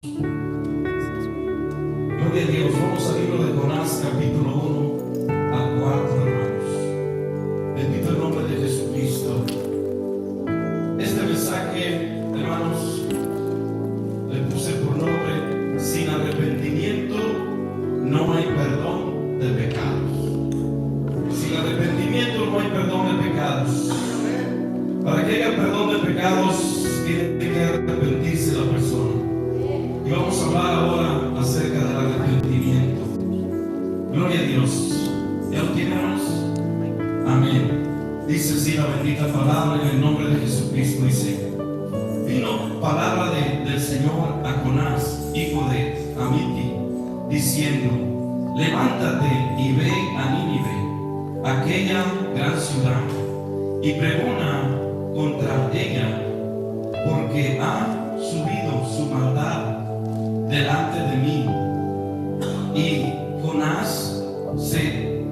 Gloria a Dios. Vamos al libro de Jonás, capítulo 1 al 4, hermanos. Bendito el nombre de Jesucristo. Este mensaje, hermanos, le puse por nombre: sin arrepentimiento no hay perdón de pecados. Sin arrepentimiento no hay perdón de pecados. Para que haya perdón de pecados tiene que arrepentirse la persona. Y vamos a hablar ahora acerca del arrepentimiento. Gloria a Dios. ¿Ya lo tenemos? Amén. Dice así la bendita palabra en el nombre de Jesucristo. Dice: vino palabra del Señor a Jonás, hijo de Amittai, diciendo: levántate y ve a Nínive, aquella gran ciudad, y pregona contra ella, porque ha subido su maldad delante de mí. Y Jonás se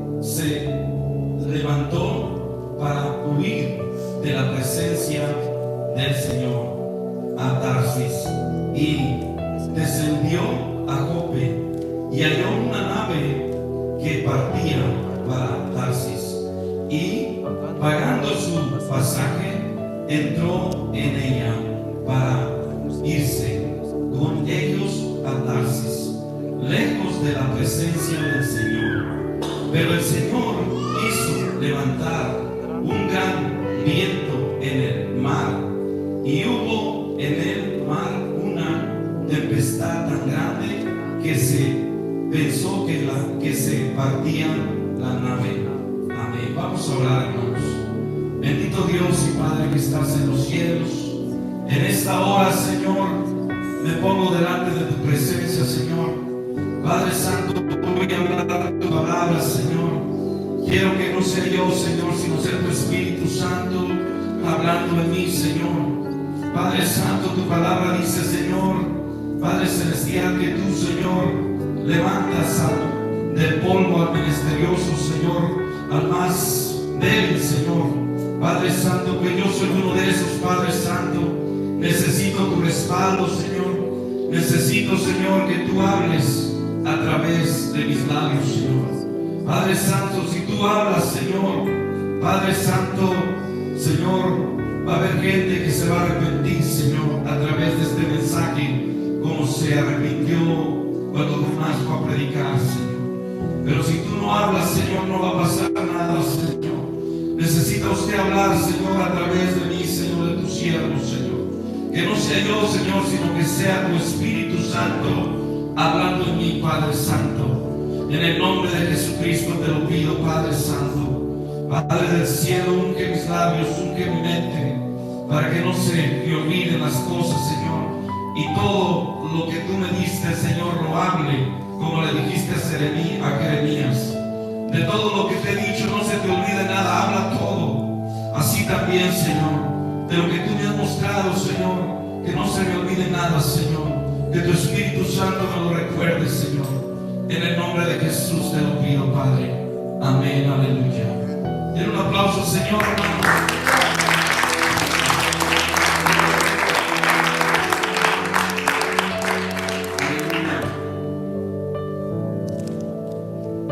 levantó para huir de la presencia del Señor a Tarsis, y descendió a Jope, y halló una nave que partía para Tarsis, y pagando su pasaje entró en ella para irse con ellos a Tarsis, lejos de la presencia del Señor. Pero el Señor hizo levantar un gran viento en el mar, y hubo en el mar una tempestad tan grande que se pensó que se partía la nave. Amén. Vamos a orar, hermanos. Bendito Dios y Padre que estás en los cielos, en esta hora, Señor, me pongo delante de tu presencia, Señor. Padre Santo, voy a hablar tu palabra, Señor. Quiero que no sea yo, Señor, sino sea tu Espíritu Santo hablando en mí, Señor. Padre Santo, tu palabra dice, Señor, Padre Celestial, que tú, Señor, levantas del polvo al misterioso, Señor, al más débil, Señor. Padre Santo, que yo soy uno de esos, Padre Santo. Necesito tu respaldo, Señor. Necesito, Señor, que tú hables a través de mis labios, Señor. Padre Santo, si tú hablas, Señor, Padre Santo, Señor, va a haber gente que se va a arrepentir, Señor, a través de este mensaje, como se arrepintió cuando Jonás fue a predicar, Señor. Pero si tú no hablas, Señor, no va a pasar nada, Señor. Necesita usted hablar, Señor, a través de mí, Señor, de tu siervo, Señor. Que no sea yo, Señor, sino que sea tu Espíritu Santo hablando en mí, Padre Santo. En el nombre de Jesucristo te lo pido, Padre Santo. Padre del cielo, unge mis labios, unge mi mente, para que no se me olviden las cosas, Señor. Y todo lo que tú me diste, Señor, lo hable, como le dijiste a Jeremías. De todo lo que te he dicho, no se te olvide nada, habla todo. Así también, Señor, de lo que tú me has mostrado, Señor, que no se me olvide nada, Señor. Que tu Espíritu Santo me lo recuerde, Señor. En el nombre de Jesús te lo pido, Padre. Amén, aleluya. Den un aplauso, Señor, hermano.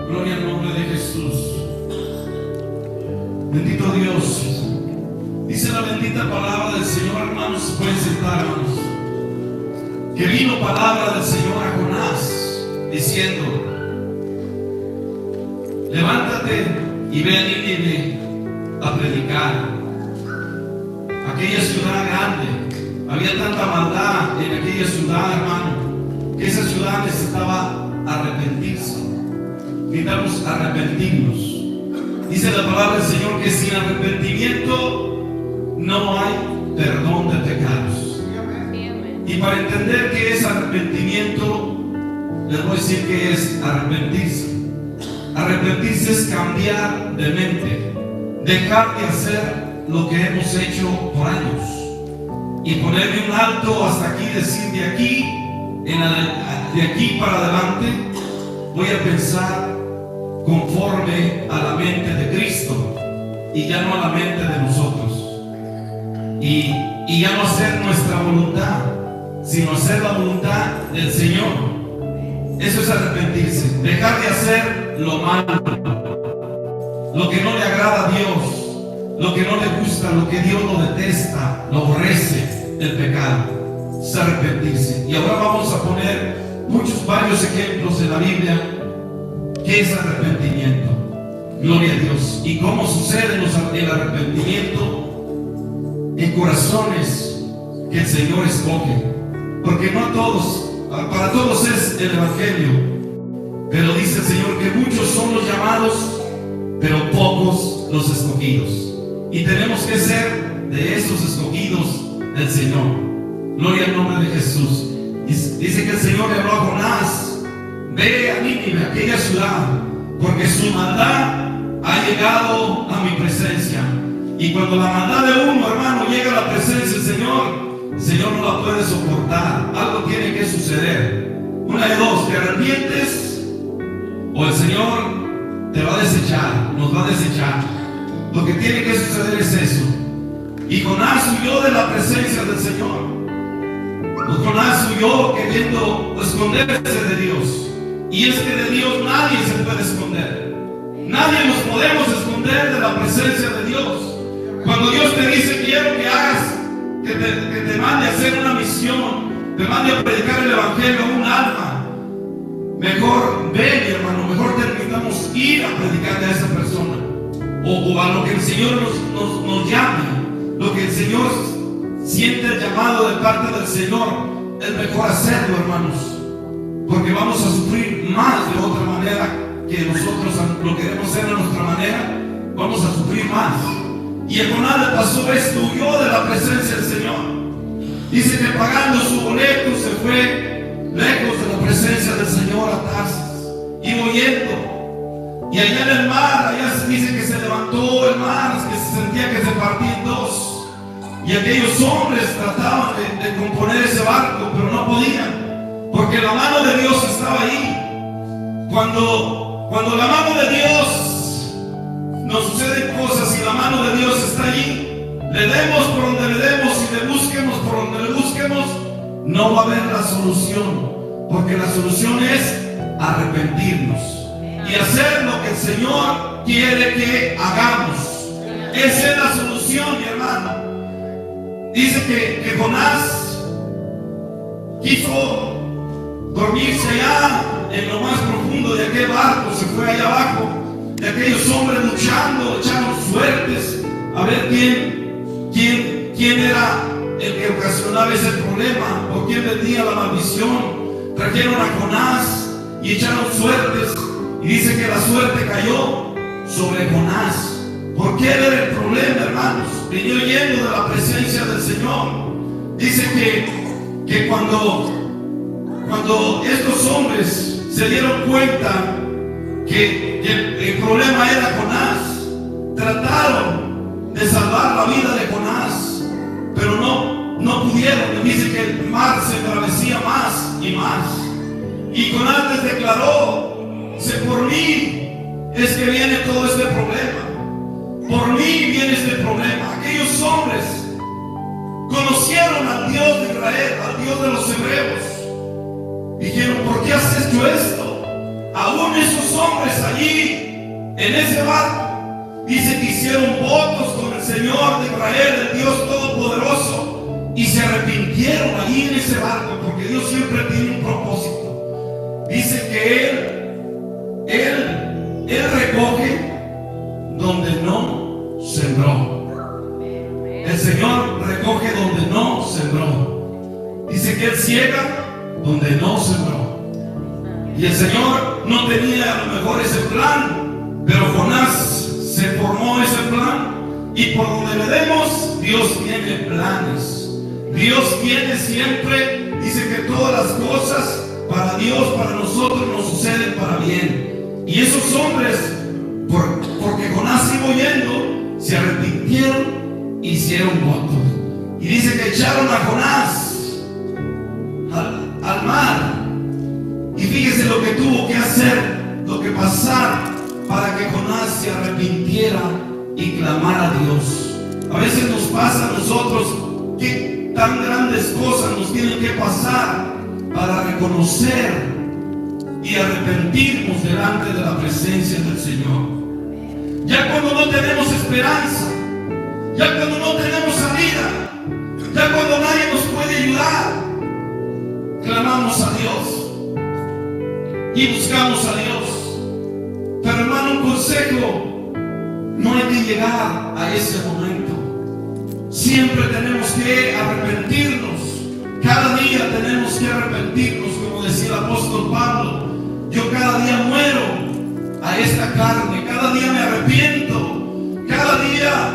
Gloria al nombre de Jesús. Bendito Dios. Dice la bendita palabra del Señor, hermanos. Se pueden sentar, hermanos. Que vino palabra del Señor a Jonás, diciendo: levántate y ve a Nínive a predicar. Aquella ciudad grande, había tanta maldad en aquella ciudad, hermano, que esa ciudad necesitaba arrepentirse. Necesitamos arrepentirnos. Dice la palabra del Señor que sin arrepentimiento no hay perdón de pecados. Y para entender qué es arrepentimiento, les voy a decir qué es arrepentirse. Arrepentirse es cambiar de mente, dejar de hacer lo que hemos hecho por años y ponerle un alto hasta aquí, decir de aquí para adelante voy a pensar conforme a la mente de Cristo y ya no a la mente de nosotros, y ya no hacer nuestra voluntad, sino hacer la voluntad del Señor. Eso es arrepentirse, dejar de hacer lo malo, lo que no le agrada a Dios, lo que no le gusta, lo que Dios lo detesta, lo aborrece, el pecado. Es arrepentirse. Y ahora vamos a poner varios ejemplos en la Biblia. ¿Qué es arrepentimiento? Gloria a Dios. Y cómo sucede el arrepentimiento en corazones que el Señor escoge. Porque no a todos, para todos es el Evangelio. Pero dice el Señor que muchos son los llamados, pero pocos los escogidos. Y tenemos que ser de esos escogidos del Señor. Gloria al nombre de Jesús. Dice que el Señor le habló a Jonás: ve a Nínive, aquella ciudad, porque su maldad ha llegado a mi presencia. Y cuando la maldad de uno, hermano, llega a la presencia del Señor, el Señor no la puede soportar. Algo tiene que suceder. Una de dos: te arrepientes o el Señor te va a desechar, nos va a desechar. Lo que tiene que suceder es eso. Y Jonás huyó de la presencia del Señor. Jonás huyó queriendo esconderse de Dios. Y es que de Dios nadie se puede esconder. Nadie nos podemos esconder de la presencia de Dios. Cuando Dios te dice: quiero que hagas, que te mande a hacer una misión, te mande a predicar el Evangelio a un alma, mejor ven, hermano, mejor permitamos ir a predicarle a esa persona, o a lo que el Señor nos llame, lo que el Señor siente el llamado de parte del Señor. Es mejor hacerlo, hermanos, porque vamos a sufrir más de otra manera que nosotros lo queremos hacer a nuestra manera. Vamos a sufrir más. Y a Jonás le pasó esto, huyó de la presencia del Señor. Dice que pagando su boleto se fue lejos de la presencia del Señor a Tarsis, iba huyendo. Y allá en el mar, allá se dice que se levantó el mar, que se sentía que se partía en dos. Y aquellos hombres trataban de componer ese barco, pero no podían, porque la mano de Dios estaba ahí. Cuando la mano de Dios nos suceden cosas y la mano de Dios está allí, le demos por donde le demos y le busquemos por donde le busquemos, no va a haber la solución, porque la solución es arrepentirnos y hacer lo que el Señor quiere que hagamos. Esa es la solución, mi hermano. Dice que Jonás quiso dormirse allá en lo más profundo de aquel barco, se fue allá abajo, de aquellos hombres luchando, echaron suertes a ver quién era el que ocasionaba ese problema, o quién vendía la maldición. Trajeron a Jonás y echaron suertes, y dice que la suerte cayó sobre Jonás. ¿Por qué era el problema, hermanos? Venía huyendo de la presencia del Señor. Dice que cuando estos hombres se dieron cuenta que el problema era Jonás, trataron de salvar la vida de Jonás, pero no pudieron. Dice que el mar se embravecía más y más. Y Jonás les declaró: por mí es que viene todo este problema. Por mí viene este problema. Aquellos hombres conocieron al Dios de Israel, al Dios de los hebreos. Dijeron: ¿por qué has hecho esto? Aún esos hombres allí en ese barco, dice que hicieron votos con el Señor de Israel, el Dios Todopoderoso, y se arrepintieron allí en ese barco, porque Dios siempre tiene un propósito. Dice que Él recoge donde no sembró. El Señor recoge donde no sembró. Dice que Él ciega donde no sembró. Y el Señor no tenía a lo mejor ese plan, pero Jonás se formó ese plan. Y por donde le demos, Dios tiene planes. Dios tiene siempre, dice que todas las cosas para Dios, para nosotros, nos suceden para bien. Y esos hombres, porque Jonás iba huyendo, se arrepintieron e hicieron votos. Y dice que echaron a Jonás al mar. Y fíjese lo que tuvo que hacer, lo que pasar para que Jonás se arrepintiera y clamara a Dios. A veces nos pasa a nosotros que tan grandes cosas nos tienen que pasar para reconocer y arrepentirnos delante de la presencia del Señor. Ya cuando no tenemos esperanza, ya cuando no tenemos salida, ya cuando nadie nos puede ayudar, clamamos a Dios y buscamos a Dios. Pero hermano, un consejo: no hay que llegar a ese momento. Siempre tenemos que arrepentirnos. Cada día tenemos que arrepentirnos, como decía el apóstol Pablo. Yo cada día muero a esta carne, cada día me arrepiento, cada día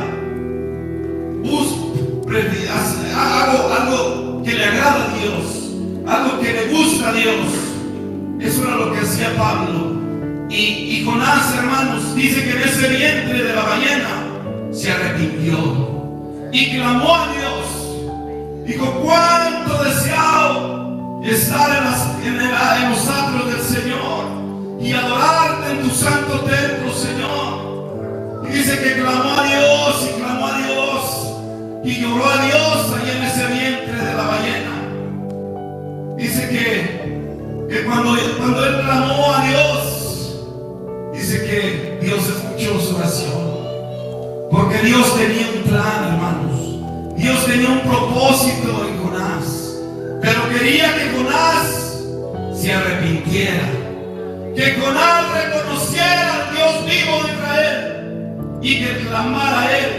hago algo que le agrada a Dios, algo que le gusta a Dios. Eso era lo que hacía Pablo. Y Jonás, hermanos, dice que en ese vientre de la ballena se arrepintió y clamó a Dios. Dijo: cuánto deseado estar en los atrios del Señor y adorarte en tu santo templo, Señor. Y dice que clamó a Dios y clamó a Dios y lloró a Dios ahí en ese vientre de la ballena. Dice que cuando él clamó a Dios, dice que Dios escuchó su oración. Porque Dios tenía un plan, hermanos. Dios tenía un propósito en Jonás. Pero quería que Jonás se arrepintiera, que Jonás reconociera al Dios vivo de Israel y que clamara a Él.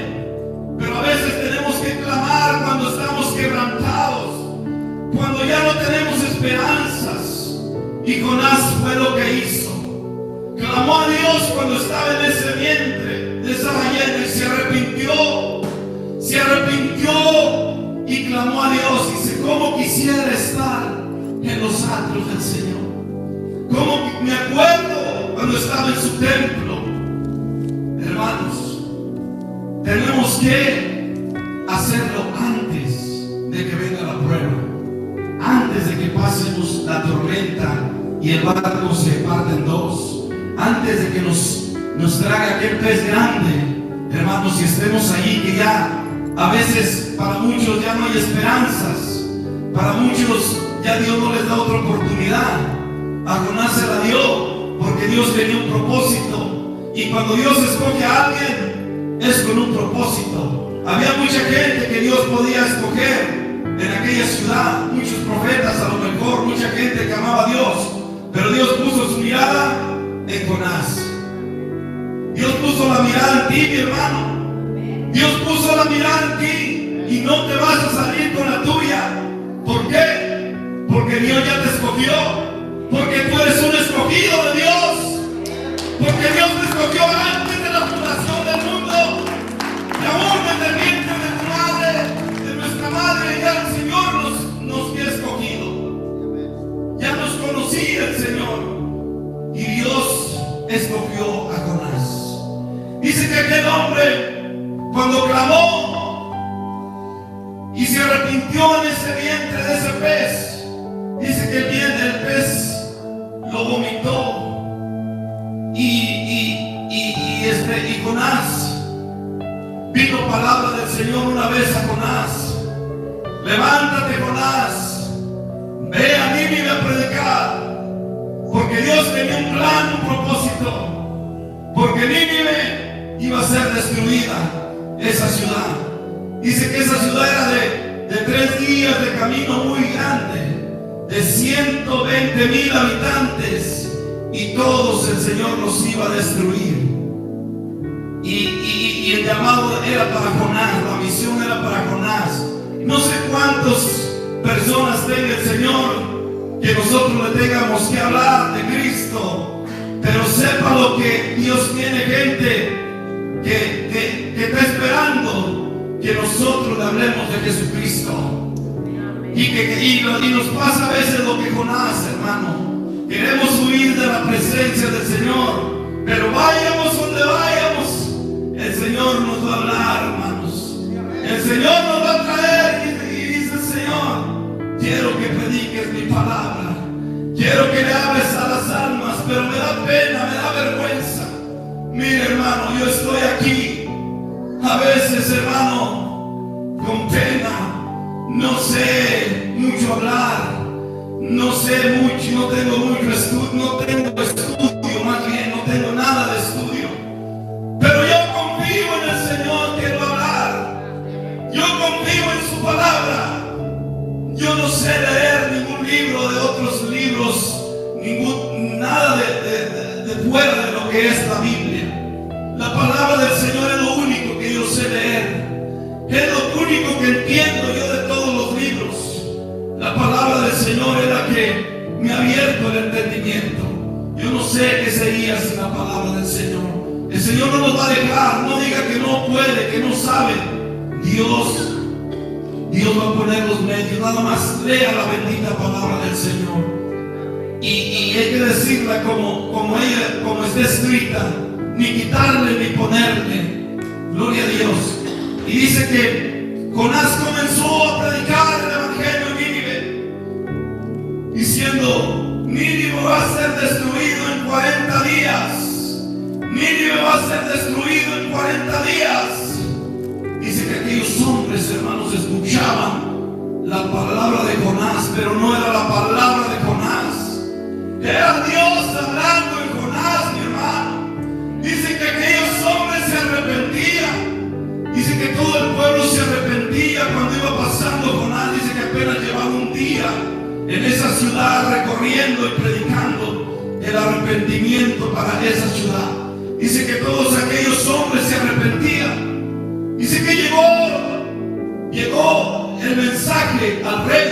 Pero a veces tenemos que clamar cuando estamos quebrantados, cuando ya no tenemos esperanzas. Y Jonás fue lo que hizo. Clamó a Dios cuando estaba en ese vientre de esa ballena y se arrepintió y clamó a Dios. Dice: cómo quisiera estar en los atrios del Señor. Como me acuerdo cuando estaba en su templo. Hermanos, tenemos que hacerlo antes de que venga la prueba, antes de que pasemos la tormenta y el barco se parte en dos, antes de que nos traga aquel pez grande. Hermanos, si estemos allí, que ya a veces para muchos ya no hay esperanzas, para muchos ya Dios no les da otra oportunidad. A Jonás se la dio porque Dios tenía un propósito, y cuando Dios escoge a alguien es con un propósito. Había mucha gente que Dios podía escoger en aquella ciudad, muchos profetas a lo mejor, mucha gente que amaba a Dios, pero Dios puso su mirada en Jonás. Dios puso la mirada en ti, mi hermano. Dios puso la mirada en ti y no te vas a salir con la tuya. ¿Por qué? Porque Dios ya te escogió, porque tú eres un escogido de Dios, porque Dios te escogió antes de la fundación del mundo, y aún desde el vientre de tu madre, de nuestra madre. Ya el Señor nos había escogido, ya nos conocía el Señor, y Dios escogió a Jonás. Dice que aquel hombre, cuando clamó y se arrepintió en ese vientre de ese pez, dice que el pez lo vomitó. Y Jonás, vino palabra del Señor una vez a Jonás: levántate, Jonás, ve a Nínive a predicar. Porque Dios tenía un plan, un propósito, porque Nínive iba a ser destruida, esa ciudad. Dice que esa ciudad era de 3 días de camino muy grande, de 120,000 habitantes, y todos el Señor los iba a destruir. Y el llamado era para Jonás, la misión era para Jonás. No sé cuántas personas tenga el Señor que nosotros le tengamos que hablar de Cristo, pero sepa lo que Dios tiene gente que está esperando que nosotros le hablemos de Jesucristo. Y nos pasa a veces lo que Jonás, hermano. Queremos huir de la presencia del Señor, pero vayamos donde vayamos, el Señor nos va a hablar, hermanos. El Señor nos va a traer y dice el Señor: quiero que prediques mi palabra, quiero que le hables a las almas, pero me da pena, me da vergüenza. Mire, hermano, yo estoy aquí a veces, hermano, con pena, no sé mucho hablar, no sé mucho, no tengo mucho estudio, no tengo estudio, más bien no tengo nada de estudio, pero yo confío en el Señor que va a hablar. Yo confío en su palabra. Yo no sé leer ningún libro de otros libros, nada de fuera de lo que es la Biblia. La palabra del Señor es lo único que yo sé leer. Es lo único que entiendo yo de todos los libros. La palabra del Señor es la que me ha abierto el entendimiento. Yo no sé qué sería sin la palabra del Señor. El Señor no nos va a dejar. No diga que no puede, que no sabe. Dios va a poner los medios. Nada más lea la bendita palabra del Señor. Y hay que decirla como está escrita. Ni quitarle ni ponerle. Gloria a Dios. Y dice que Jonás comenzó a predicar el evangelio en Nínive, diciendo: Nínive va a ser destruido en 40 días. Nínive va a ser destruido en 40 días. Dice que aquellos hombres, hermanos, escuchaban la palabra de Jonás, pero no era la palabra de Jonás. Era Dios hablando en Jonás, mi hermano. Dice que aquellos hombres se arrepentían. Dice que todo el pueblo se arrepentía cuando iba pasando Jonás. Dice que apenas llevaba un día en esa ciudad recorriendo y predicando el arrepentimiento para esa ciudad. Dice que todos aquellos hombres se arrepentían. Dice que llegó el mensaje al rey.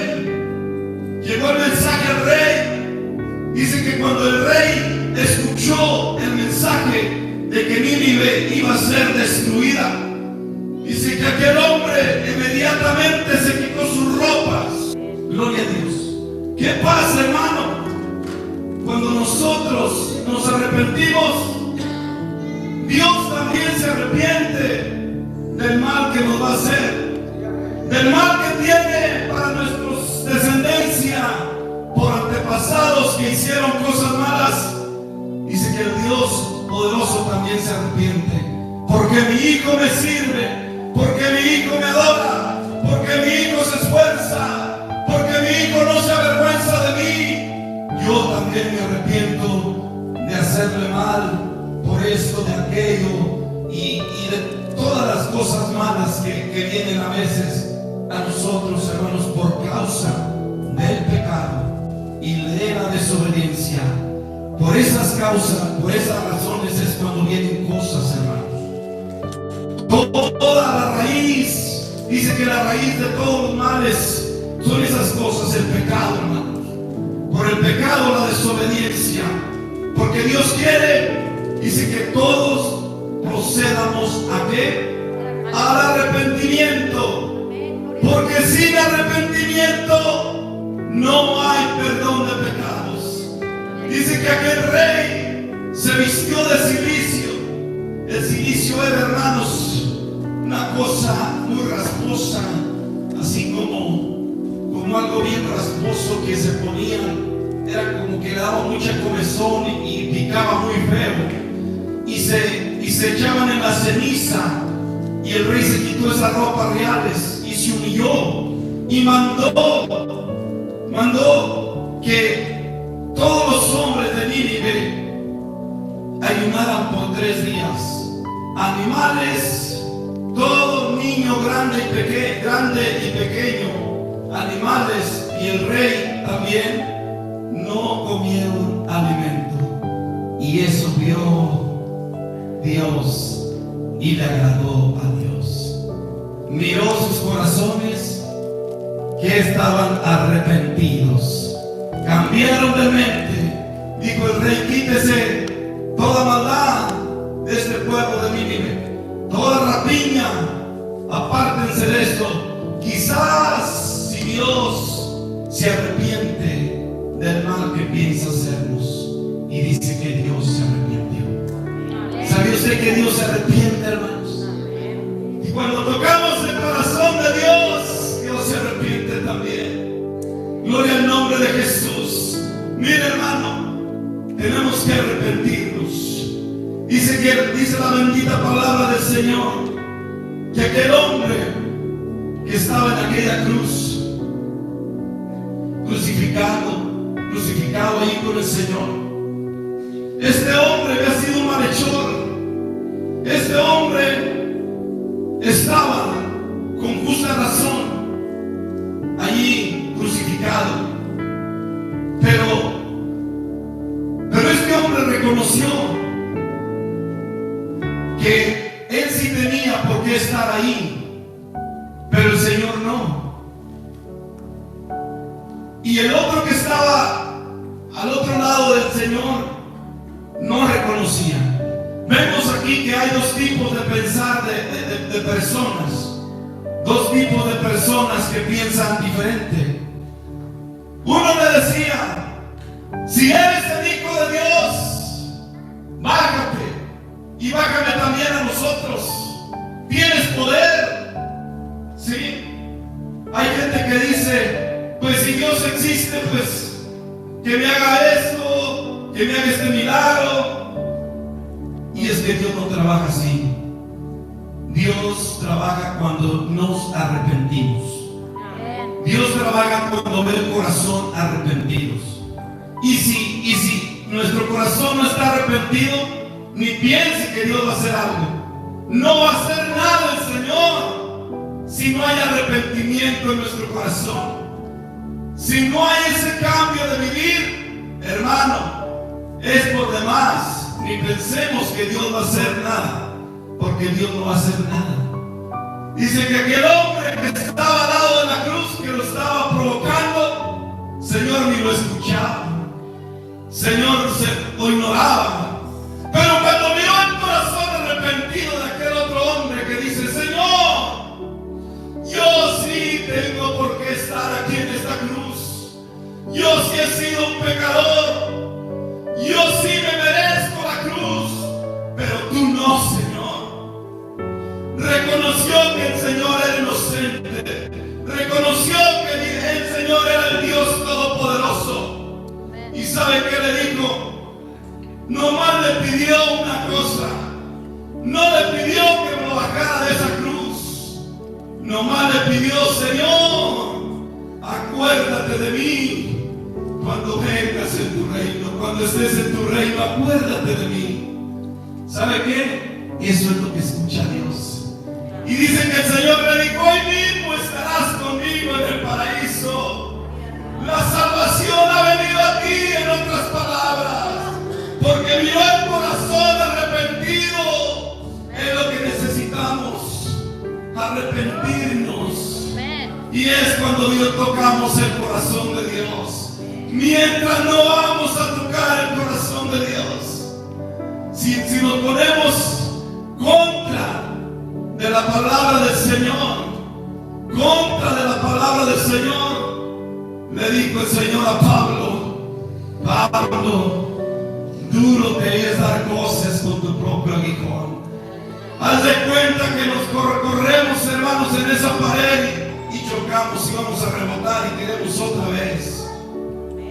Llegó el mensaje al rey. Dice que cuando el rey escuchó el mensaje de que Nínive iba a ser destruida, dice que aquel hombre inmediatamente se quitó sus ropas. Gloria a Dios. ¿Qué pasa, hermano? Cuando nosotros nos arrepentimos, Dios también se arrepiente del mal que nos va a hacer, del mal que tiene para nuestra descendencia por antepasados que hicieron cosas malas. Dice que el Dios poderoso también se arrepiente. Porque mi hijo me sirve, porque mi hijo me adora, porque mi hijo se esfuerza, porque mi hijo no se avergüenza de mí. Yo también me arrepiento de hacerle mal por esto, de aquello y de todas las cosas malas que vienen a veces a nosotros, hermanos, por causa del pecado y de la desobediencia. Por esas causas, por esas razones es cuando vienen cosas, hermanos. Toda la raíz, dice que la raíz de todos los males son esas cosas, el pecado, hermanos. Por el pecado, la desobediencia. Porque Dios quiere, dice que todos procedamos ¿a qué? Al arrepentimiento. Porque sin arrepentimiento no hay perdón de pecados. Dice que aquel rey se vistió de cilicio. El cilicio era, hermanos, una cosa muy rasposa, así como algo bien rasposo que se ponían. Era como que le daba mucha comezón y picaba muy feo. Y se echaban en la ceniza. Y el rey se quitó esas ropas reales y se humilló. Y mandó que todos los hombres de Nínive ayunaran por 3 días. Animales, todo niño grande y pequeño, animales y el rey también no comieron alimento. Y eso vio Dios y le agradó a Dios. Miró sus corazones que estaban arrepentidos. Cambiaron de mente. Dijo el rey: quítese toda maldad de este pueblo de Nínive, toda rapiña, apártense de esto. Quizás si Dios se arrepiente del mal que piensa hacernos. Y dice que Dios se arrepintió. ¿Sabe usted que Dios se arrepiente, hermanos? Y cuando tocamos el corazón de Dios, Dios se arrepiente también. Gloria al nombre de Jesús. Mire, hermano, tenemos que arrepentirnos. Dice la bendita palabra del Señor que aquel hombre que estaba en aquella cruz, crucificado, crucificado ahí con el Señor. Este hombre había sido un malhechor. Este hombre estaba con justa razón allí crucificado. Pero este hombre reconoció que él sí tenía por qué estar ahí, pero el Señor no. Y el otro que estaba al otro lado del Señor no reconocía. Vemos aquí que hay dos tipos de pensar de personas. Dos tipos de personas que piensan diferente. Uno le decía: si eres el Hijo de Dios, bájate y bájame también a nosotros. Tienes poder. ¿Sí? Hay gente que dice: pues si Dios existe, pues que me haga esto, que me haga este milagro. Y es que Dios no trabaja así. Dios trabaja cuando nos arrepentimos. Dios trabaja cuando ve el corazón arrepentidos. Y si nuestro corazón no está arrepentido, ni piense que Dios va a hacer algo. No va a hacer nada el Señor si no hay arrepentimiento en nuestro corazón. Si no hay ese cambio de vivir, hermano, es por demás. Ni pensemos que Dios va a hacer nada, porque Dios no va a hacer nada. Dice que aquel hombre que estaba al lado de la cruz, que lo estaba provocando, Señor ni lo escuchaba. Señor lo ignoraba. Pero cuando vio el corazón arrepentido de aquel otro hombre que dice: Señor, yo sí tengo por qué estar aquí en esta cruz. Yo sí he sido un pecador. Yo sí me merezco la cruz, pero tú no, Señor. Reconoció que el Señor era inocente. Reconoció que el Señor era el Dios Todopoderoso. ¿Y sabe qué le dijo? Nomás le pidió una cosa. No le pidió que lo bajara de esa cruz. Nomás le pidió: Señor, acuérdate de mí cuando vengas en tu reino. Cuando estés en tu reino, acuérdate de mí. ¿Sabe qué? Eso es lo que escucha Dios. Y dice que el Señor le dijo: hoy mismo estarás conmigo en el paraíso. La salvación ha venido a ti, en otras palabras, porque vio el corazón arrepentido. Es lo que necesitamos, arrepentirnos. Y es cuando Dios tocamos el corazón de Dios. Mientras no vamos a tocar el corazón de Dios, si nos ponemos contra de la palabra del Señor, contra de la palabra del Señor, le dijo el Señor a Pablo: Pablo, duro te es dar cosas con tu propio aguijón. Haz de cuenta que nos corremos, hermanos, en esa pared y chocamos y vamos a rebotar y queremos otra vez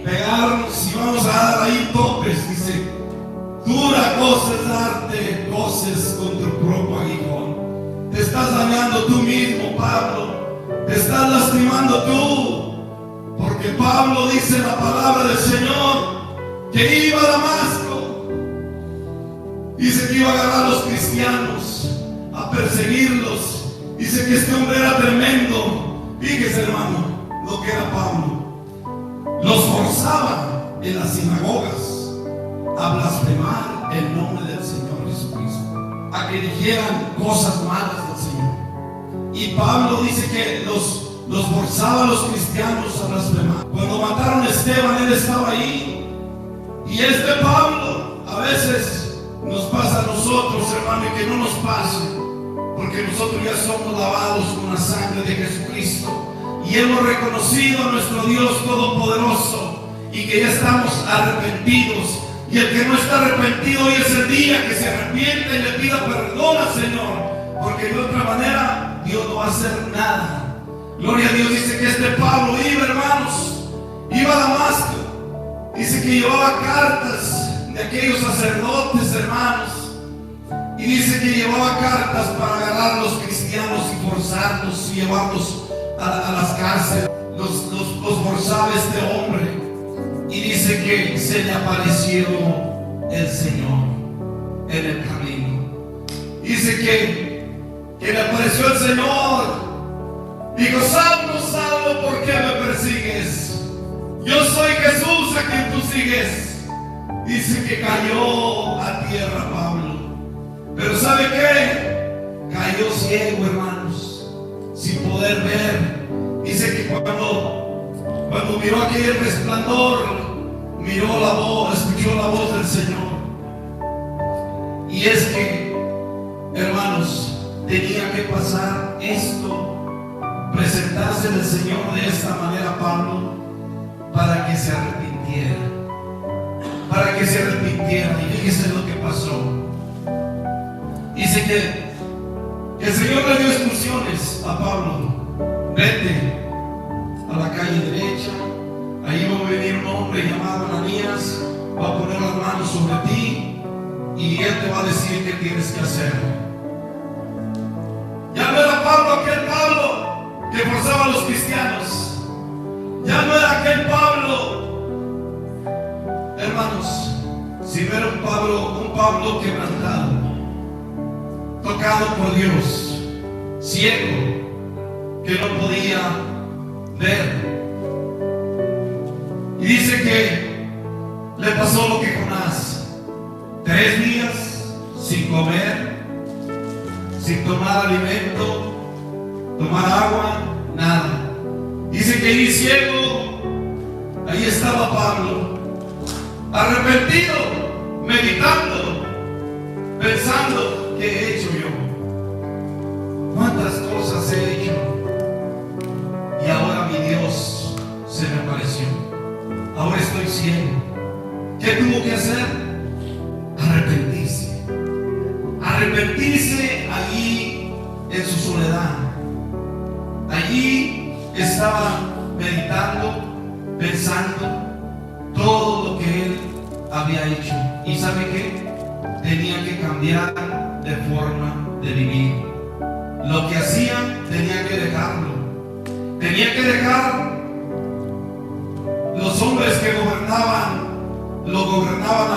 pegarnos y vamos a dar ahí topes. Dice: dura cosa es darte cosas con tu propio aguijón. Te estás dañando tú mismo, Pablo. Te estás lastimando tú. Porque Pablo dice en la palabra del Señor que iba a Damasco. Dice que iba a agarrar a los cristianos, a perseguirlos. Dice que este hombre era tremendo. Fíjese, hermano, lo que era Pablo. Los forzaba en las sinagogas a blasfemar el nombre del Señor Jesucristo, a que dijeran cosas malas del Señor. Y Pablo dice que los forzaba a los cristianos a blasfemar. Cuando mataron a Esteban, él estaba ahí. Y este Pablo a veces nos pasa a nosotros, hermano, y que no nos pase, porque nosotros ya somos lavados con la sangre de Jesucristo. Y hemos reconocido a nuestro Dios Todopoderoso y que ya estamos arrepentidos. Y el que no está arrepentido, hoy es el día que se arrepiente y le pida perdón al Señor, porque de otra manera Dios no va a hacer nada. Gloria a Dios. Dice que este Pablo iba, hermanos, iba a Damasco. Dice que llevaba cartas de aquellos sacerdotes, hermanos, y dice que llevaba cartas para agarrar a los cristianos y forzarlos y llevarlos a las cárceles. Los forzaba este hombre Y dice que se le apareció el Señor en el camino. Dice que le apareció el Señor. Dijo: Saulo, Saulo, ¿por qué me persigues? Yo soy Jesús a quien tú sigues. Dice que cayó a tierra Pablo. Pero ¿sabe qué? Cayó ciego, hermanos, sin poder ver. Dice que cuando miró aquel resplandor, miró la voz, escuchó la voz del Señor. Y es que, hermanos, tenía que pasar esto, presentarse del Señor de esta manera a Pablo, para que se arrepintiera. Para que se arrepintiera. Y fíjese lo que pasó. Dice que el Señor le dio instrucciones a Pablo: vete a la calle derecha, ahí va a venir un hombre llamado Ananías, va a poner las manos sobre ti y él te va a decir qué tienes que hacer. Ya no era Pablo aquel Pablo que forzaba a los cristianos. Ya no era aquel Pablo, hermanos, sino era un Pablo quebrantado, tocado por Dios, ciego, que no podía ver. Y dice que le pasó lo que Jonás: 3 días sin comer, sin tomar alimento, tomar agua, nada. Dice que ahí ciego, ahí estaba Pablo, arrepentido, meditando, pensando: ¿qué he hecho yo? ¿Cuántas cosas he hecho? Y ahora mi Dios se me apareció. Ahora estoy ciego. ¿Qué tuvo que hacer? Arrepentirse. Arrepentirse allí en su soledad. Allí estaba meditando, pensando todo lo que él había hecho. ¿Y sabe qué? Tenía que cambiar de forma de vivir. Lo que hacía tenía que dejarlo. Tenía que dejar. Los hombres que lo gobernaban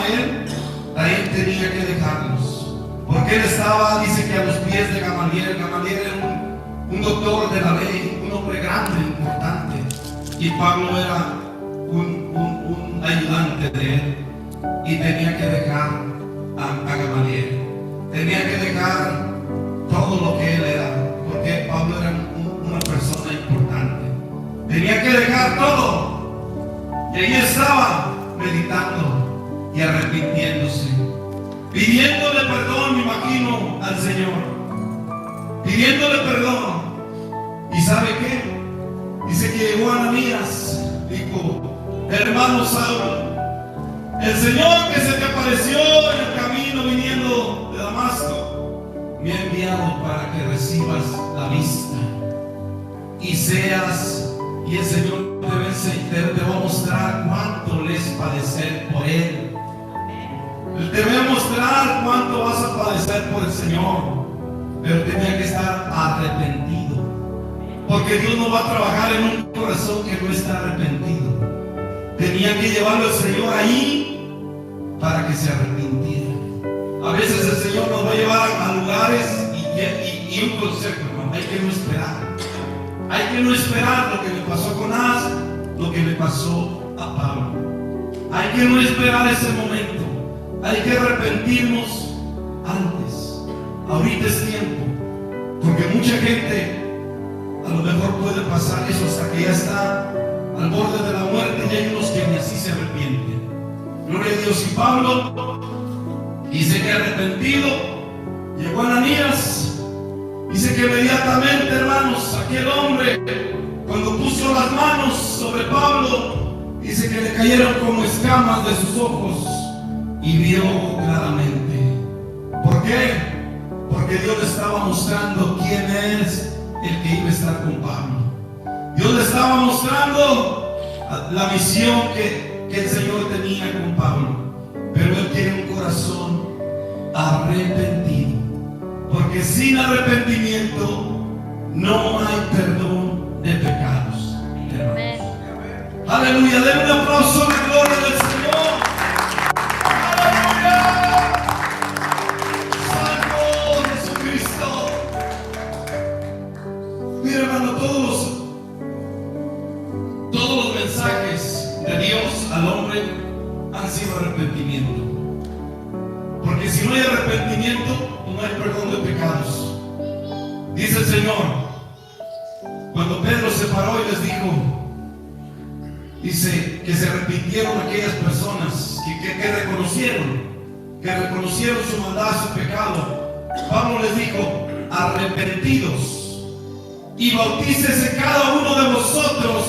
a él tenía que dejarlos. Porque él estaba, dice que a los pies de Gamaliel. Gamaliel era un doctor de la ley, un hombre grande, importante. Y Pablo era un ayudante de él. Y tenía que dejar a Gamaliel. Tenía que dejar todo lo que él era, porque Pablo era una persona importante. Tenía que dejar todo. Y ahí estaba meditando y arrepintiéndose, pidiéndole perdón, me imagino, al Señor, pidiéndole perdón. ¿Y sabe qué? Dice que llegó Ananías, dijo: hermano Saulo, el Señor que se te apareció en el camino viniendo de Damasco me ha enviado para que recibas la vista y el Señor te va a mostrar cuánto le es padecer por Él. Te va a mostrar cuánto vas a padecer por el Señor. Pero tenía que estar arrepentido, porque Dios no va a trabajar en un corazón que no está arrepentido. Tenía que llevarlo el Señor ahí para que se arrepintiera. A veces el Señor nos va a llevar a lugares y un consejo, hermano: hay que no esperar. Hay que no esperar lo que le pasó a Jonás, lo que le pasó a Pablo. Hay que no esperar ese momento. Hay que arrepentirnos antes. Ahorita es tiempo, porque mucha gente a lo mejor puede pasar eso hasta que ya está al borde de la muerte, y hay unos que ni así se arrepienten. Gloria a Dios. Y Pablo dice que arrepentido llegó a Ananías. Dice que inmediatamente, hermanos, aquel hombre, cuando puso las manos sobre Pablo, dice que le cayeron como escamas de sus ojos y vio claramente. ¿Por qué? Porque Dios le estaba mostrando quién es el que iba a estar con Pablo. Dios le estaba mostrando la misión que el Señor tenía con Pablo. Pero él tiene un corazón arrepentido, porque sin arrepentimiento no hay perdón de pecados, hermanos. Aleluya, den un aplauso de gloria del Señor. Aleluya. Santo Jesucristo. Mira, hermano, todos los mensajes de Dios al hombre han sido arrepentimiento. Porque si no hay arrepentimiento, no hay perdón de pecados. Dice el Señor, cuando Pedro se paró y les dijo, dice que se arrepintieron aquellas personas que reconocieron su maldad, su pecado. Pablo les dijo, arrepentidos y bautícese cada uno de vosotros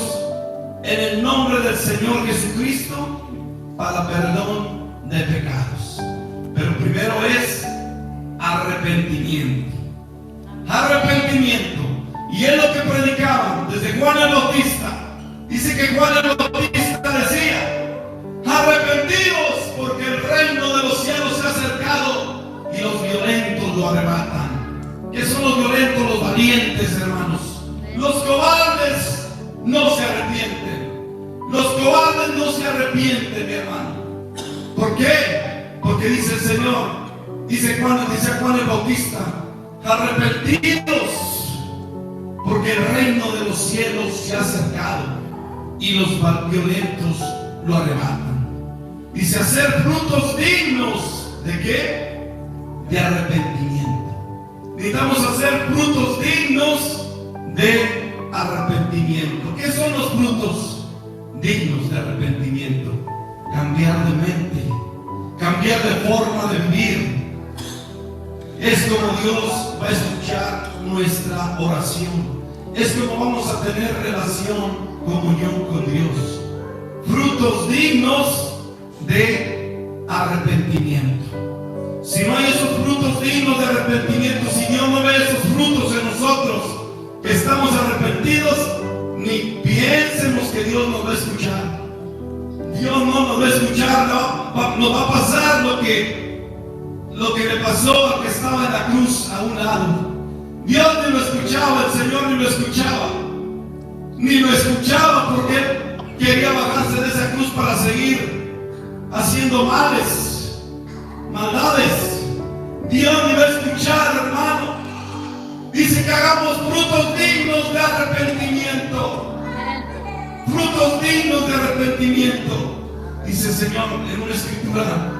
en el nombre del Señor Jesucristo para perdón de pecados. Pero primero es arrepentimiento. Arrepentimiento. Y es lo que predicaban desde Juan el Bautista. Dice que Juan el Bautista decía, arrepentidos porque el reino de los cielos se ha acercado y los violentos lo arrebatan. ¿Qué son los violentos? Los valientes, hermanos. Los cobardes no se arrepienten. Los cobardes no se arrepienten, mi hermano. ¿Por qué? Porque dice el Señor, dice Juan el Bautista, arrepentidos porque el reino de los cielos se ha acercado y los violentos lo arrebatan. Dice hacer frutos dignos ¿de qué? De arrepentimiento. Necesitamos hacer frutos dignos de arrepentimiento. ¿Qué son los frutos dignos de arrepentimiento? Cambiar de mente, cambiar de forma de vivir. Es como Dios va a escuchar nuestra oración. Es como vamos a tener relación, comunión con Dios. Frutos dignos de arrepentimiento. Si no hay esos frutos dignos de arrepentimiento, si Dios no ve esos frutos en nosotros que estamos arrepentidos, ni piensemos que Dios nos va a escuchar. Dios no nos va a escuchar, nos va a pasar lo que le pasó al que estaba en la cruz a un lado. Dios ni lo escuchaba, el Señor ni lo escuchaba. Ni lo escuchaba porque Él quería bajarse de esa cruz para seguir haciendo maldades. Dios ni va a escuchar, hermano. Dice que hagamos frutos dignos de arrepentimiento. Frutos dignos de arrepentimiento. Dice el Señor en una escritura.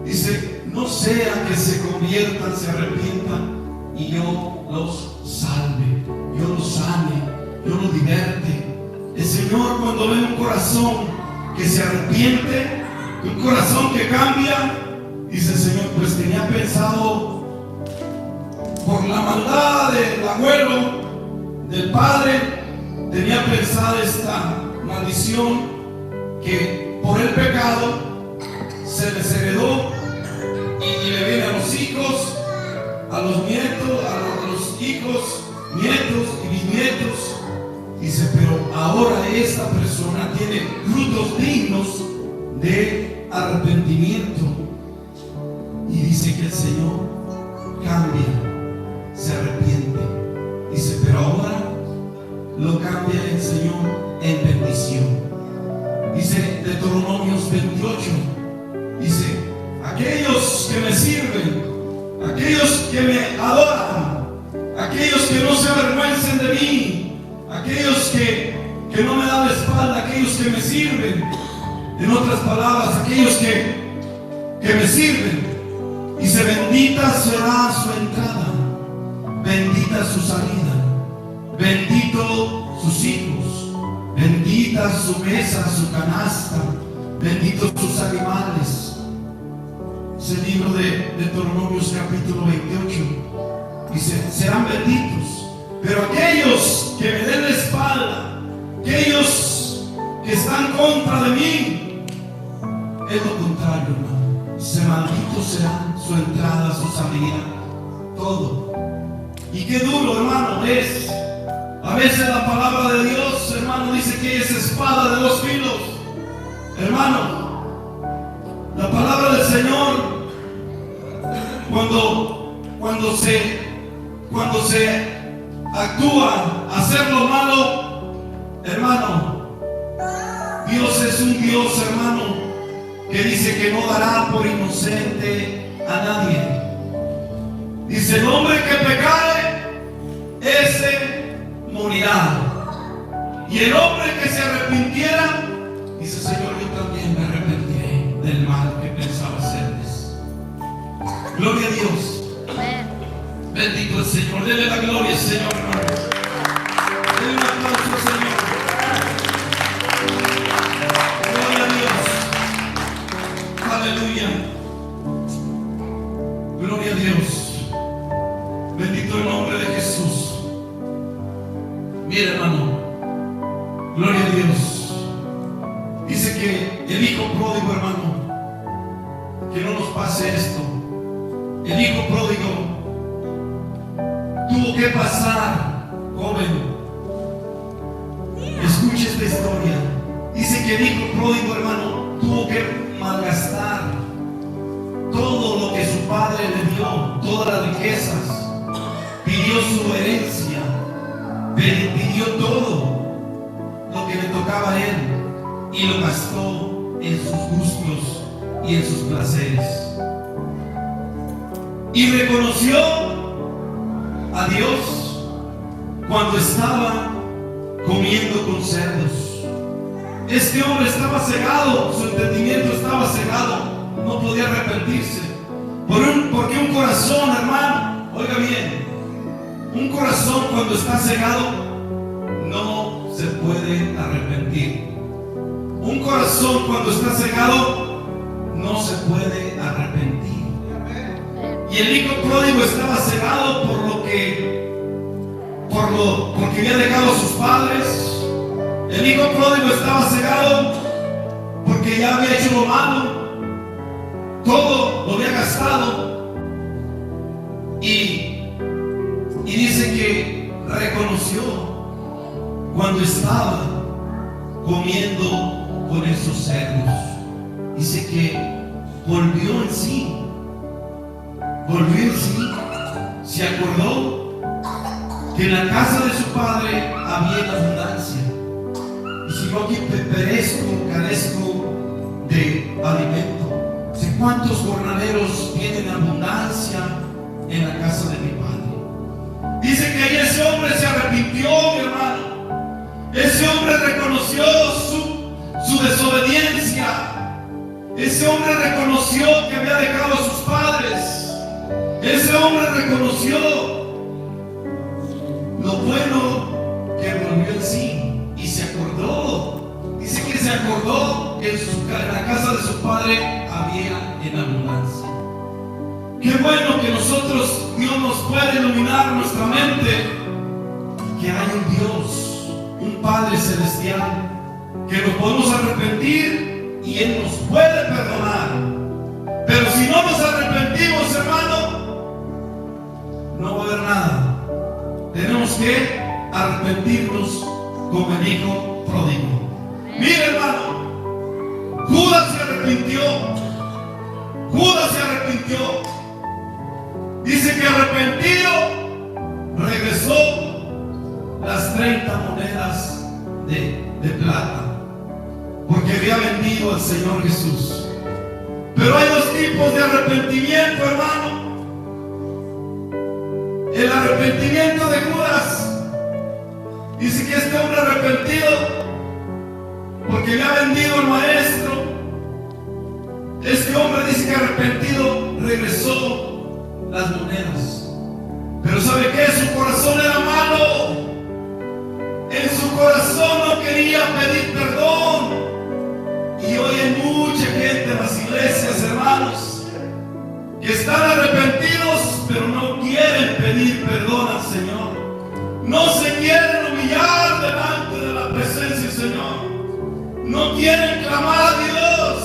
Dice, no sea que se conviertan, se arrepientan y yo los salve, yo los sane, yo los diverte. El Señor cuando ve un corazón que se arrepiente, un corazón que cambia, dice el Señor, pues tenía pensado por la maldad del abuelo, del padre, tenía pensado esta maldición que por el pecado se les heredó y le viene a los hijos, a los nietos, a los hijos, nietos y bisnietos. Dice, pero ahora esta persona tiene frutos dignos de arrepentimiento. Y dice que el Señor cambia, se arrepiente. Dice, pero ahora lo cambia el Señor en bendición. Dice Deuteronomios 28, dice, aquellos que me sirven, aquellos que me adoran, aquellos que no se avergüencen de mí, aquellos que no me dan la espalda, aquellos que me sirven, en otras palabras, aquellos que me sirven. Dice, bendita será su entrada, bendita su salida, bendito sus hijos, bendita su mesa, su canasta, benditos sus animales. Es el libro de Deuteronomios capítulo 28. Dice, serán benditos. Pero aquellos que me den la espalda, aquellos que están contra de mí, es lo contrario, hermano. Dice, malditos serán su entrada, su salida, todo. Y qué duro, hermano, es. A veces la palabra de Dios, hermano, dice que es espada de dos filos. Hermano, la palabra del Señor, cuando se actúa a hacer lo malo, hermano, es un Dios, hermano, que dice que no dará por inocente a nadie. Dice: el hombre que pecare, ese morirá. Y el hombre que se arrepintiera, dice: Señor, yo también me arrepentiré del mal que pensaba hacerles. Gloria a Dios. Bendito el Señor. Dele la gloria al Señor, hermano. Dele un aplauso al Señor. Gloria a Dios. Aleluya. Gloria a Dios. Bendito el nombre de Jesús. Mira, hermano. Gloria a Dios. Dice que el hijo pródigo, hermano, que no nos pase esto. El hijo pródigo tuvo que pasar, joven. Escuche esta historia. Dice que el hijo pródigo, hermano, tuvo que malgastar todo lo que su padre le dio, todas las riquezas. Pidió su herencia, pidió todo lo que le tocaba a él y lo gastó en sus gustos y en sus placeres. Y reconoció a Dios cuando estaba comiendo con cerdos. Este hombre estaba cegado, su entendimiento estaba cegado, no podía arrepentirse. Porque un corazón, hermano, oiga bien, un corazón cuando está cegado no se puede arrepentir. Un corazón cuando está cegado no se puede arrepentir. Y el hijo pródigo estaba cegado porque había dejado a sus padres. El hijo pródigo estaba cegado porque ya había hecho lo malo, todo lo había gastado. Y dice que reconoció cuando estaba comiendo con esos cerdos. Dice que volvió en sí. Volvió en sí. Se acordó que en la casa de su padre había abundancia. Y si yo aquí carezco de alimento, sé cuántos jornaleros tienen abundancia en la casa de mi padre. Dice que ahí ese hombre se arrepintió, mi hermano. Ese hombre reconoció su desobediencia. Ese hombre reconoció que había dejado a sus padres. Ese hombre reconoció lo bueno que volvió en sí y se acordó. Dice que se acordó que en la casa de su padre había en abundancia. Qué bueno que nosotros, Dios nos puede iluminar nuestra mente, que hay un Dios, un Padre celestial, que nos podemos arrepentir y Él nos puede perdonar. Pero si no nos arrepentimos, hermano, no va a haber nada. Tenemos que arrepentirnos como el hijo pródigo. Mire, hermano, Judas se arrepintió. Judas se arrepintió. Dice que arrepentido regresó las 30 monedas de plata, porque había vendido al Señor Jesús. Pero hay dos tipos de arrepentimiento, hermano. El arrepentimiento de Judas. Dice que este hombre arrepentido porque le ha vendido al maestro. Este hombre dice que arrepentido regresó las monedas. Pero ¿sabe qué? Su corazón era malo. En su corazón no quería pedir perdón. Y hoy hay mucha gente en las iglesias, hermanos, que están arrepentidos, pero no quieren pedir perdón al Señor. No se quieren humillar delante de la presencia del Señor. No quieren clamar a Dios.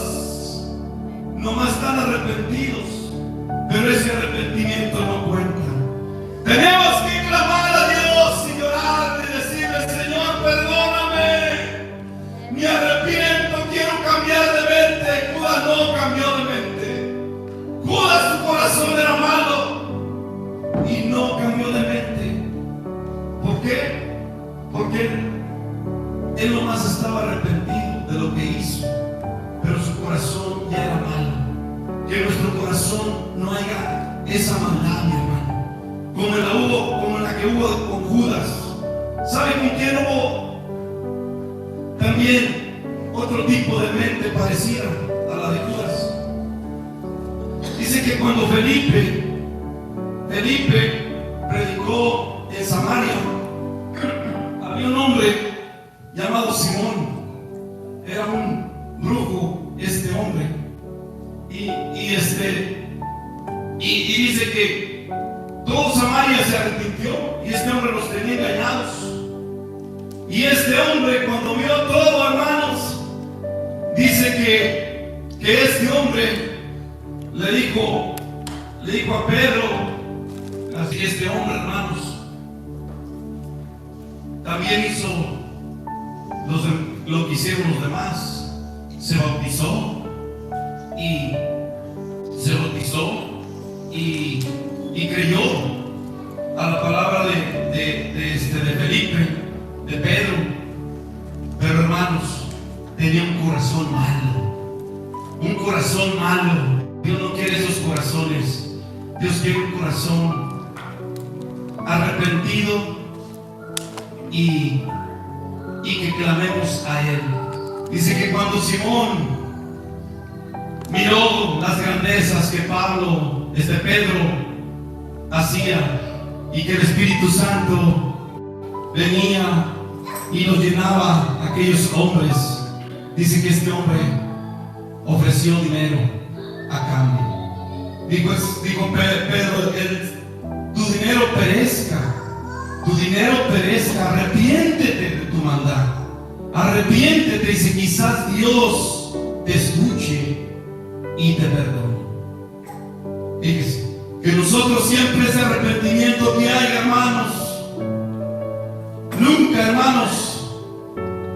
Nomás están arrepentidos, pero ese arrepentimiento no cuenta. Tenemos que clamar a Dios y llorar y decirle: Señor, perdóname. Me arrepiento, quiero cambiar de mente. Judas no cambió de mente. Judas, su corazón era malo y no cambió de mente. ¿Por qué? Porque él nomás estaba arrepentido de lo que hizo. que en nuestro corazón no haya esa maldad, mi hermano, como la que hubo con Judas. ¿Sabe con quién hubo también otro tipo de mente parecida a la de Judas? Dice que cuando Felipe predicó en Samaria, había un hombre llamado Simón. Era un brujo este hombre, y dice que todo Samaria se arrepintió y este hombre los tenía engañados. Y este hombre, cuando vio todo, hermanos, dice que este hombre le dijo a Pedro, así este hombre, hermanos, también hizo lo que hicieron los demás. Se bautizó y creyó a la palabra de Felipe, de Pedro. Pero hermanos, tenía un corazón malo. Dios no quiere esos corazones. Dios quiere un corazón arrepentido y que clamemos a Él. Dice que cuando Simón miró las grandezas que Pedro hacía, y que el Espíritu Santo venía y los llenaba a aquellos hombres, dice que este hombre ofreció dinero a cambio. Dijo Pedro, tu dinero perezca, arrepiéntete de tu maldad, arrepiéntete, y si quizás Dios te escuche y te perdone. Fíjese que nosotros siempre ese arrepentimiento que hay, hermanos, nunca, hermanos,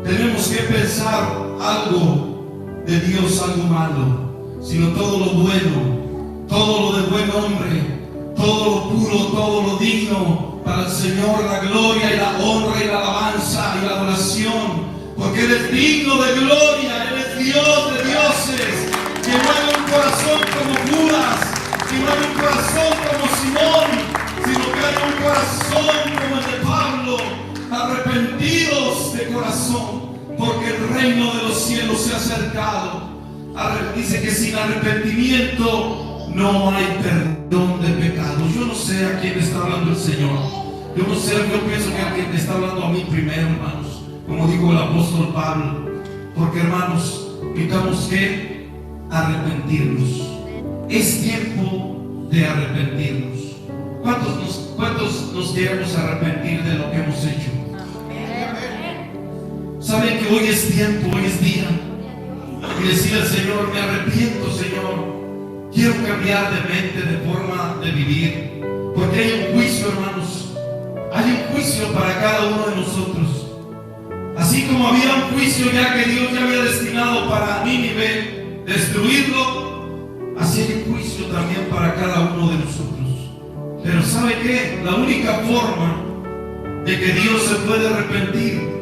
tenemos que pensar algo de Dios, algo malo, sino todo lo bueno, todo lo de buen hombre, todo lo puro, todo lo digno para el Señor, la gloria y la honra y la alabanza y la adoración, porque Él es digno de gloria, Él es Dios de dioses, que no hay un corazón como Judas, que no hay un corazón como Simón, sino que hay un corazón como el de Pablo, arrepentidos de corazón, porque el reino de los cielos se ha acercado. Dice que sin arrepentimiento no hay perdón de pecados. Yo no sé a quién está hablando el Señor. Yo no sé, yo pienso que a quien está hablando a mí primero, hermanos, como dijo el apóstol Pablo, porque, hermanos, necesitamos que arrepentirnos. Es tiempo de arrepentirnos. ¿Cuántos nos queremos arrepentir de lo que hemos hecho? Saben que hoy es tiempo, hoy es día, y decir al Señor: me arrepiento, Señor, quiero cambiar de mente, de forma de vivir, porque hay un juicio, hermanos, hay un juicio para cada uno de nosotros. Así como había un juicio ya que Dios ya había destinado para Nínive destruirlo, así hay un juicio también para cada uno de nosotros. Pero ¿sabe qué? La única forma de que Dios se puede arrepentir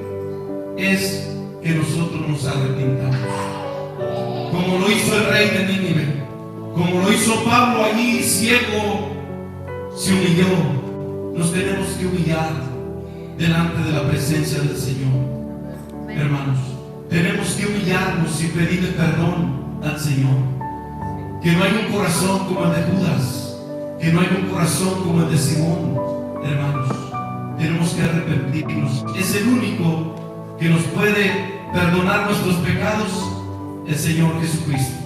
es que nosotros nos arrepintamos, como lo hizo el rey de Nínive, como lo hizo Pablo allí, ciego, se humilló. Nos tenemos que humillar delante de la presencia del Señor, hermanos. Tenemos que humillarnos y pedirle perdón al Señor. Que no hay un corazón como el de Judas, que no hay un corazón como el de Simón, hermanos. Tenemos que arrepentirnos. Es el único que nos puede perdonar nuestros pecados, el Señor Jesucristo.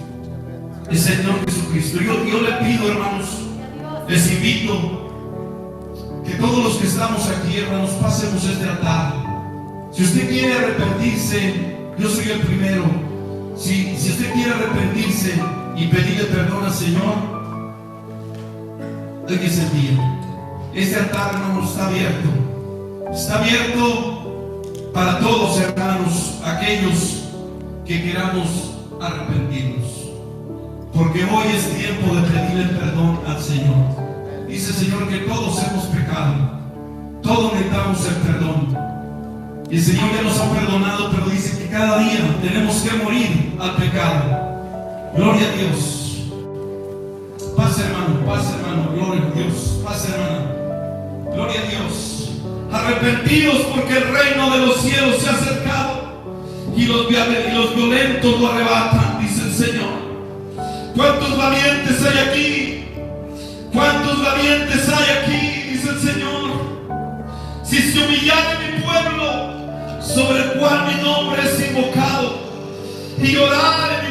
El Señor Jesucristo. Yo le pido, hermanos, les invito que todos los que estamos aquí, hermanos, pasemos este altar. Si usted quiere arrepentirse, yo soy el primero. Si usted quiere arrepentirse y pedirle perdón al Señor, hoy es el día. Este altar, hermanos, está abierto. Está abierto para todos, hermanos, aquellos que queramos arrepentirnos, porque hoy es tiempo de pedirle perdón al Señor. Dice el Señor que todos hemos pecado, todos necesitamos el perdón, y el Señor ya nos ha perdonado, pero dice que cada día tenemos que morir al pecado. Gloria a Dios. paz, hermano, gloria a Dios, paz, hermano, gloria a Dios. Arrepentidos porque el reino de los cielos se ha acercado y los violentos lo arrebatan, dice el Señor. ¿Cuántos valientes hay aquí? ¿Cuántos valientes hay aquí? Dice el Señor. Si se humillara mi pueblo, sobre el cual mi nombre es invocado, y orare mi